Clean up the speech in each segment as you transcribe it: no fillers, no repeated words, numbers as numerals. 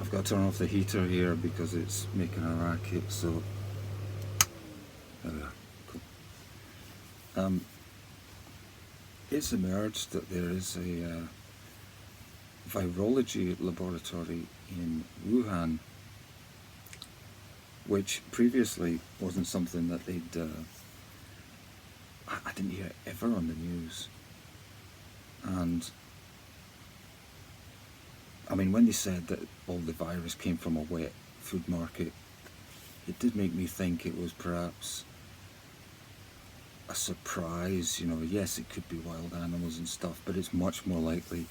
I've got to turn off the heater here because it's making a racket, so there we are. Cool. It's emerged that there is a virology laboratory in Wuhan, which previously wasn't something that they'd I didn't hear it ever on the news. And I mean, when they said that all the virus came from a wet food market, it did make me think it was perhaps a surprise. You know, yes, it could be wild animals and stuff, but it's much more likely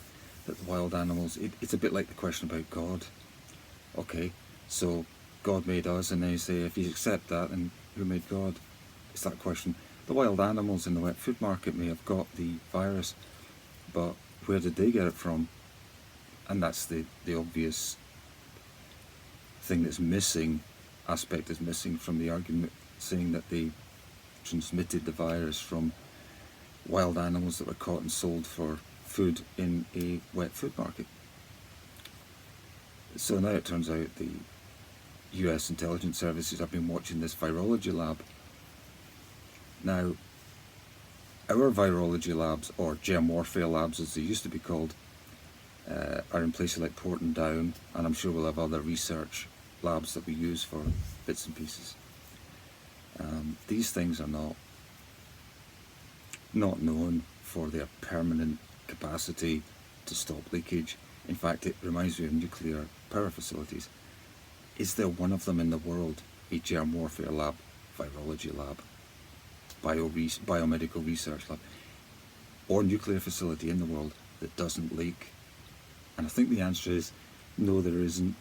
that the wild animals, it's a bit like the question about God. Okay, so God made us, and then you say, if you accept that, then who made God? It's that question. The wild animals in the wet food market may have got the virus, but where did they get it from? And that's the obvious thing that's missing, aspect is missing from the argument, saying that they transmitted the virus from wild animals that were caught and sold for food in a wet food market. So now it turns out the US intelligence services have been watching this virology lab. Now, our virology labs, or germ warfare labs as they used to be called, are in places like Porton Down, and I'm sure we'll have other research labs that we use for bits and pieces. These things are not known for their permanent capacity to stop leakage. In fact, it reminds me of nuclear power facilities. Is there one of them in the world, a germ warfare lab, virology lab, biomedical research lab, or nuclear facility in the world that doesn't leak? And I think the answer is no, there isn't.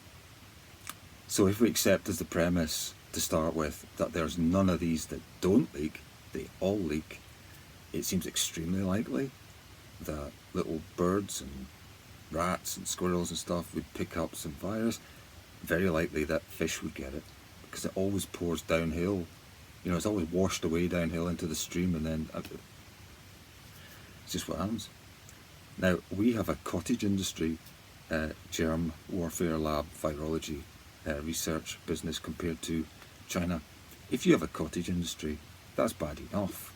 So if we accept as the premise to start with that there's none of these that don't leak, they all leak, it seems extremely likely that little birds and rats and squirrels and stuff would pick up some virus. Very likely that fish would get it, because it always pours downhill. You know, it's always washed away downhill into the stream, and then it's just what happens. Now, we have a cottage industry germ warfare lab virology research business compared to China. If you have a cottage industry, that's bad enough.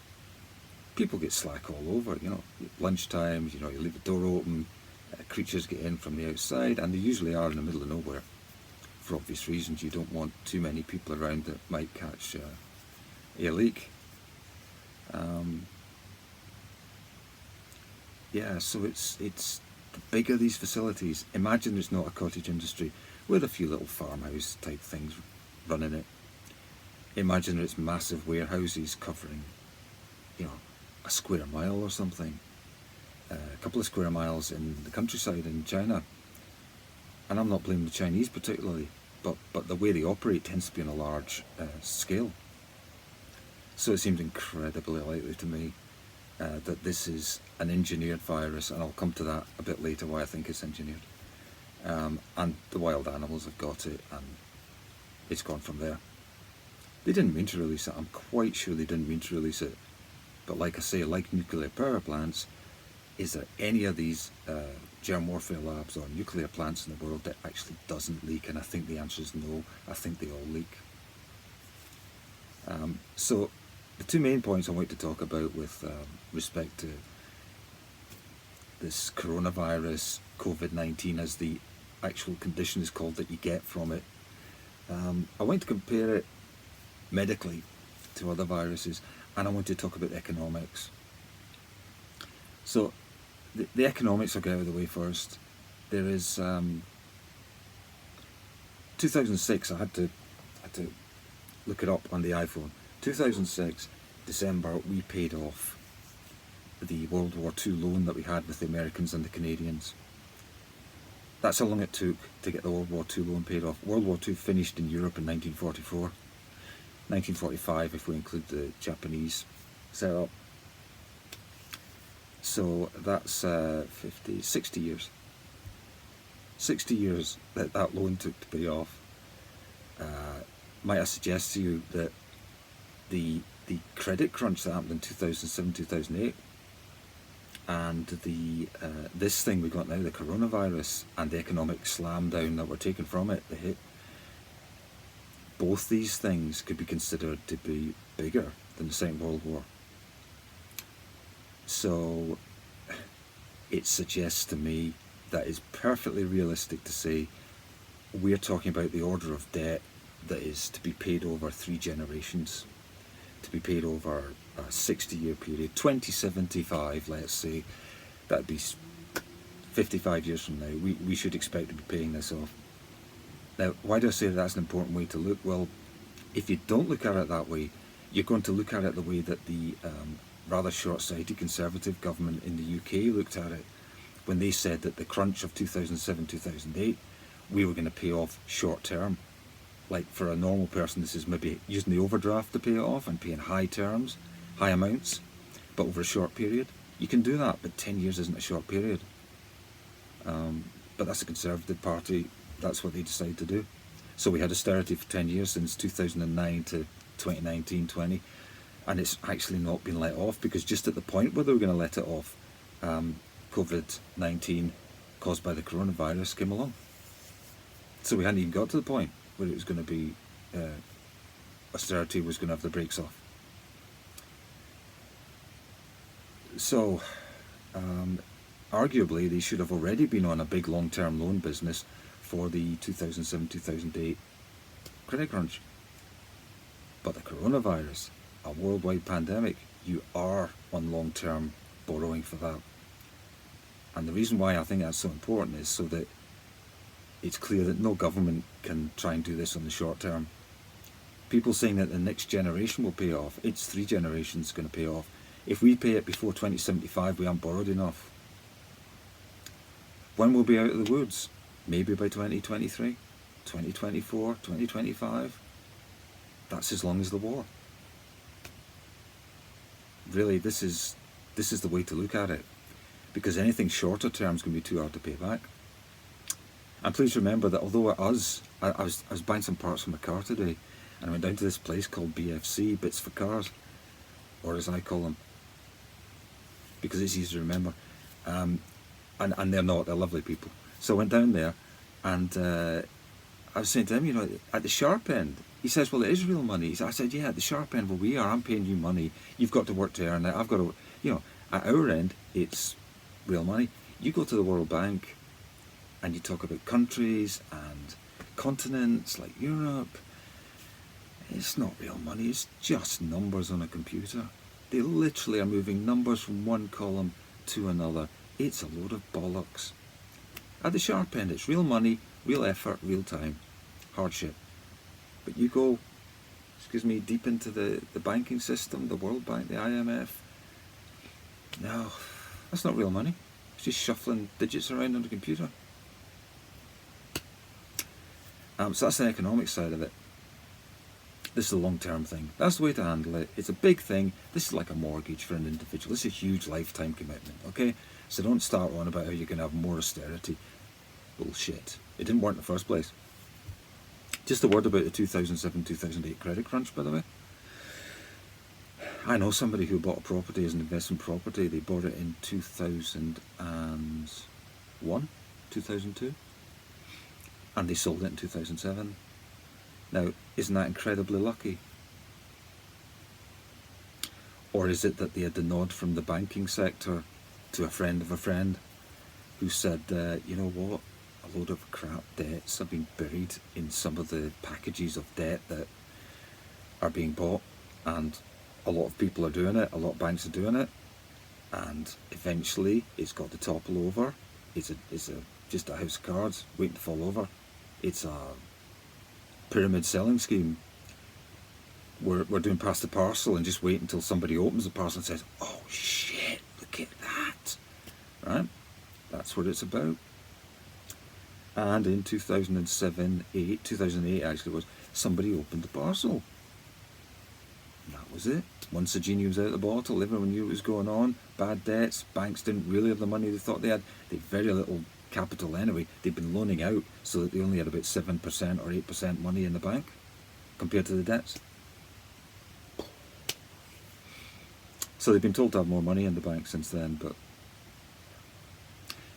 People get slack all over, you know, lunchtime, you know, you leave the door open, creatures get in from the outside, and they usually are in the middle of nowhere. For obvious reasons, you don't want too many people around that might catch a leak. Yeah, so it's the bigger these facilities. Imagine there's not a cottage industry with a few little farmhouse type things running it. Imagine it's massive warehouses covering, you know, a square mile or something, a couple of square miles in the countryside in China. And I'm not blaming the Chinese particularly, but the way they operate tends to be on a large scale. So it seems incredibly likely to me that this is an engineered virus, and I'll come to that a bit later why I think it's engineered. And the wild animals have got it, and it's gone from there. They didn't mean to release it. I'm quite sure they didn't mean to release it. But like I say, like nuclear power plants, is there any of these germ warfare labs or nuclear plants in the world that actually doesn't leak? And I think the answer is no. I think they all leak. So the two main points I want to talk about with respect to this coronavirus, COVID-19, as the actual condition is called that you get from it. I want to compare it medically to other viruses, and I want to talk about economics. So the economics I'll get out of the way first. There is 2006, I had to look it up on the iPhone. 2006, December, we paid off the World War II loan that we had with the Americans and the Canadians. That's how long it took to get the World War II loan paid off. World War II finished in Europe in 1944. 1945 if we include the Japanese setup. So that's 60 years. 60 years that loan took to pay off. Might I suggest to you that the credit crunch that happened in 2007, 2008, and the this thing we got now, the coronavirus, and the economic slam down that we're taking from it, the hit, both these things could be considered to be bigger than the Second World War. So it suggests to me that it's perfectly realistic to say we're talking about the order of debt that is to be paid over 3 generations, to be paid over a 60-year period, 2075, let's say. That'd be 55 years from now. We should expect to be paying this off. Now, why do I say that's an important way to look? Well, if you don't look at it that way, you're going to look at it the way that the rather short-sighted Conservative government in the UK looked at it when they said that the crunch of 2007-2008, we were going to pay off short-term. Like for a normal person, this is maybe using the overdraft to pay it off and paying high terms, high amounts, but over a short period. You can do that, but 10 years isn't a short period. But that's a Conservative Party, that's what they decided to do. So we had austerity for 10 years, since 2009 to 2019-20, and it's actually not been let off, because just at the point where they were going to let it off, COVID-19 caused by the coronavirus came along. So we hadn't even got to the point where it was going to be, austerity was going to have the brakes off. So, arguably, they should have already been on a big long-term loan business for the 2007-2008 credit crunch. But the coronavirus, a worldwide pandemic, you are on long-term borrowing for that. And the reason why I think that's so important is so that it's clear that no government can try and do this on the short term. People saying that the next generation will pay off, it's 3 generations going to pay off. If we pay it before 2075, we haven't borrowed enough. When we'll be out of the woods? Maybe by 2023, 2024, 2025. That's as long as the war. Really, this is the way to look at it, because anything shorter term is going to be too hard to pay back. And please remember that although I was buying some parts from a car today, and I went down to this place called BFC, Bits for Cars, or as I call them, because it's easy to remember. And they're not, they're lovely people. So I went down there, and I was saying to him, at the sharp end, he says, well, it is real money. I said, yeah, at the sharp end, where we are, I'm paying you money. You've got to work to earn it. I've got to, at our end, it's real money. You go to the World Bank, and you talk about countries and continents like Europe. It's not real money, it's just numbers on a computer. They literally are moving numbers from one column to another. It's a load of bollocks. At the sharp end, it's real money, real effort, real time, hardship. But you go, deep into the banking system, the World Bank, the IMF. No, that's not real money. It's just shuffling digits around on the computer. So that's the economic side of it. This is a long-term thing. That's the way to handle it. It's a big thing. This is like a mortgage for an individual. This is a huge lifetime commitment, okay? So don't start on about how you're going to have more austerity. Bullshit. It didn't work in the first place. Just a word about the 2007-2008 credit crunch, by the way. I know somebody who bought a property as an investment property. They bought it in 2001, 2002. And they sold it in 2007. Now, isn't that incredibly lucky? Or is it that they had the nod from the banking sector to a friend of a friend who said, you know what, a load of crap debts have been buried in some of the packages of debt that are being bought, and a lot of people are doing it, a lot of banks are doing it, and eventually it's got to topple over. It's just a house of cards waiting to fall over. It's a pyramid selling scheme. We're doing pass the parcel and just wait until somebody opens the parcel and says, oh shit, look at that, right? That's what it's about. And in 2008 actually was, somebody opened the parcel. And that was it. Once the genie was out of the bottle, everyone knew what was going on. Bad debts, banks didn't really have the money they thought they had. They had very little capital anyway. They'd been loaning out so that they only had about 7% or 8% money in the bank compared to the debts. So they've been told to have more money in the bank since then, but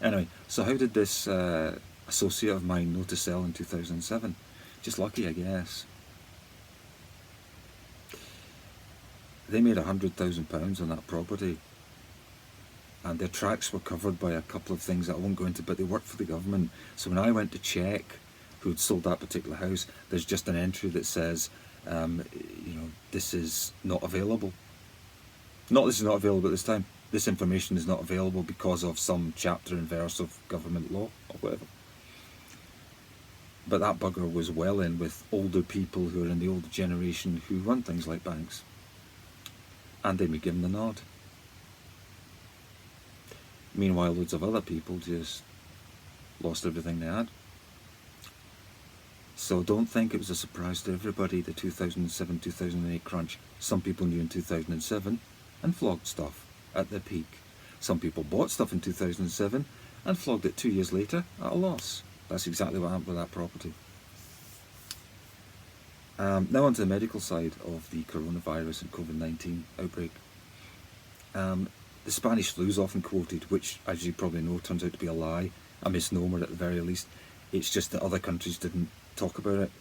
Anyway, so how did this associate of mine know to sell in 2007? Just lucky, I guess. They made £100,000 on that property, and their tracks were covered by a couple of things that I won't go into, but they worked for the government. So when I went to check who'd sold that particular house, there's just an entry that says, this is not available. Not this is not available at this time. This information is not available because of some chapter and verse of government law or whatever. But that bugger was well in with older people who are in the older generation who run things like banks. And they may give him the nod. Meanwhile, loads of other people just lost everything they had. So don't think it was a surprise to everybody, the 2007-2008 crunch. Some people knew in 2007 and flogged stuff at their peak. Some people bought stuff in 2007 and flogged it 2 years later at a loss. That's exactly what happened with that property. Now onto the medical side of the coronavirus and COVID-19 outbreak. The Spanish flu is often quoted, which, as you probably know, turns out to be a lie, a misnomer at the very least. It's just that other countries didn't talk about it.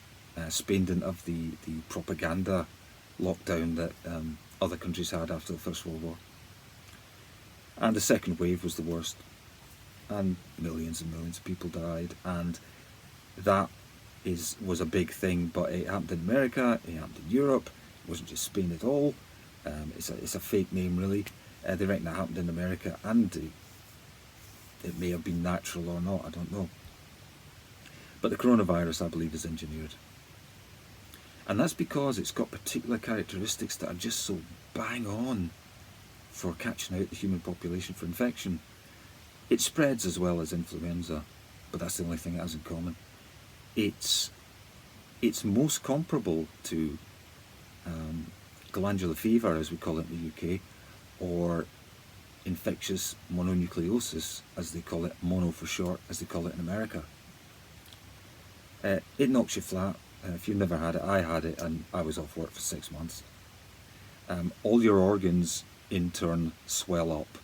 Spain didn't have the propaganda lockdown that other countries had after the First World War. And the second wave was the worst. And millions and millions of people died. And that was a big thing, but it happened in America, it happened in Europe. It wasn't just Spain at all. It's a fake name, really. They reckon that happened in America, and it may have been natural or not, I don't know. But the coronavirus, I believe, is engineered. And that's because it's got particular characteristics that are just so bang on for catching out the human population for infection. It spreads as well as influenza, but that's the only thing it has in common. It's most comparable to glandular fever, as we call it in the UK, or infectious mononucleosis, as they call it, mono for short, as they call it in America. It knocks you flat. If you've never had it, I had it, and I was off work for 6 months. All your organs, in turn, swell up,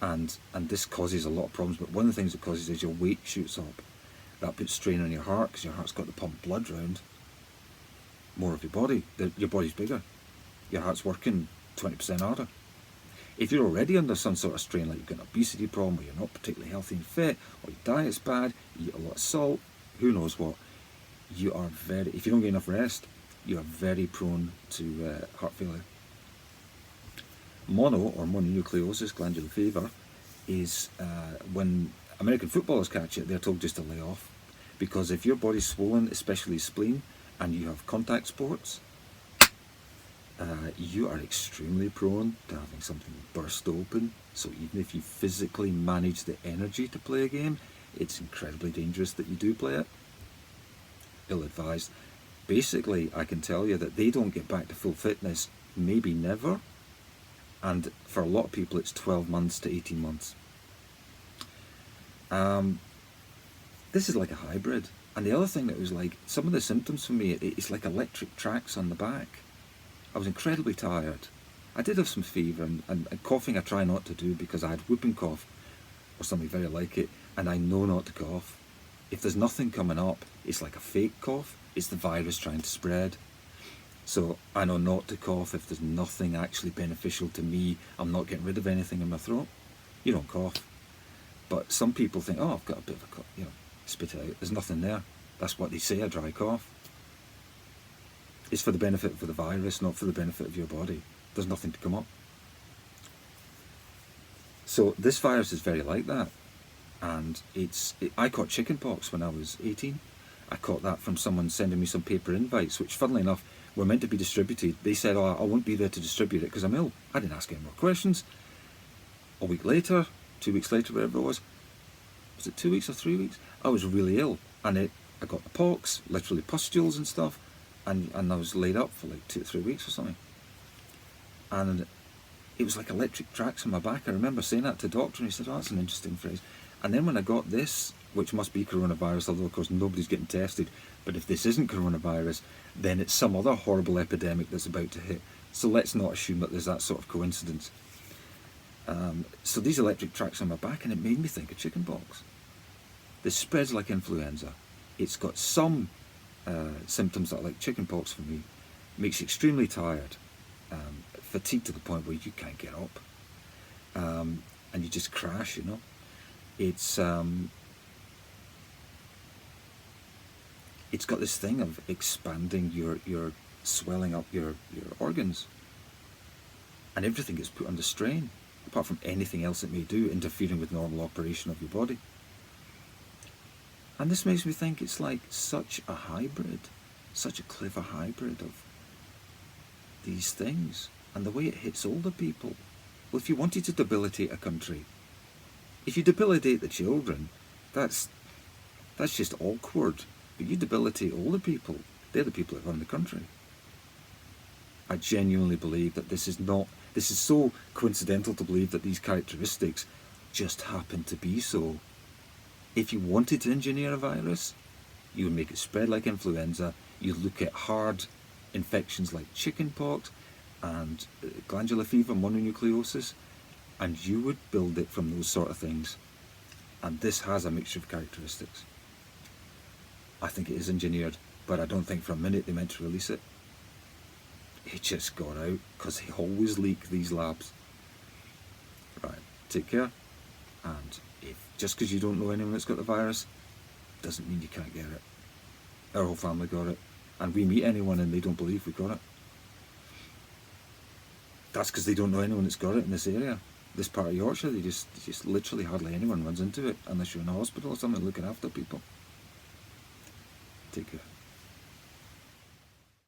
and this causes a lot of problems, but one of the things it causes is your weight shoots up. That puts strain on your heart, because your heart's got to pump blood round more of your body. Your body's bigger. Your heart's working 20% harder. If you're already under some sort of strain, like you've got an obesity problem, or you're not particularly healthy and fit, or your diet's bad, you eat a lot of salt, who knows what, you are if you don't get enough rest, you are very prone to heart failure. Mono, or mononucleosis, glandular fever, is when American footballers catch it, they're told just to lay off. Because if your body's swollen, especially spleen, and you have contact sports, you are extremely prone to having something burst open. So even if you physically manage the energy to play a game, it's incredibly dangerous that you do play it. Ill-advised. Basically, I can tell you that they don't get back to full fitness, maybe never. And for a lot of people, it's 12 months to 18 months. This is like a hybrid. And the other thing that was like, some of the symptoms for me, it's like electric tracks on the back. I was incredibly tired. I did have some fever, and coughing I try not to do because I had whooping cough or something very like it, and I know not to cough. If there's nothing coming up, it's like a fake cough. It's the virus trying to spread. So I know not to cough if there's nothing actually beneficial to me. I'm not getting rid of anything in my throat. You don't cough. But some people think, oh, I've got a bit of a cough, spit it out. There's nothing there. That's what they say, a dry cough. It's for the benefit of the virus, not for the benefit of your body. There's nothing to come up. So this virus is very like that. And I caught chickenpox when I was 18. I caught that from someone sending me some paper invites, which funnily enough were meant to be distributed. They said, oh, I won't be there to distribute it because I'm ill. I didn't ask any more questions. A week later, 2 weeks later, whatever it was it 2 weeks or 3 weeks? I was really ill, and I got the pox, literally pustules and stuff, and I was laid up for like 2 or 3 weeks or something. And it was like electric tracks on my back. I remember saying that to the doctor, and he said, oh, that's an interesting phrase. And then when I got this, which must be coronavirus, although of course nobody's getting tested, but if this isn't coronavirus, then it's some other horrible epidemic that's about to hit. So let's not assume that there's that sort of coincidence. So these electric tracks on my back, and it made me think of chickenpox. This spreads like influenza. It's got some symptoms that are like chickenpox for me. Makes you extremely tired, fatigued to the point where you can't get up, and you just crash, you know. It's got this thing of expanding your swelling up your organs, and everything gets put under strain, apart from anything else it may do, interfering with normal operation of your body. And this makes me think it's like such a hybrid, such a clever hybrid of these things, and the way it hits older people. Well, if you wanted to debilitate a country, if you debilitate the children, that's just awkward. But you debilitate older people, they're the people that run the country. I genuinely believe that this is so coincidental to believe that these characteristics just happen to be so. If you wanted to engineer a virus, you would make it spread like influenza. You look at hard infections like chickenpox and glandular fever, mononucleosis, and you would build it from those sort of things. And this has a mixture of characteristics. I think it is engineered, but I don't think for a minute they meant to release it. It just got out, because they always leak, these labs. Right, take care. And just because you don't know anyone that's got the virus, doesn't mean you can't get it. Our whole family got it, and we meet anyone and they don't believe we got it. That's because they don't know anyone that's got it in this area. This part of Yorkshire, they just literally hardly anyone runs into it, unless you're in a hospital or something looking after people. Take care.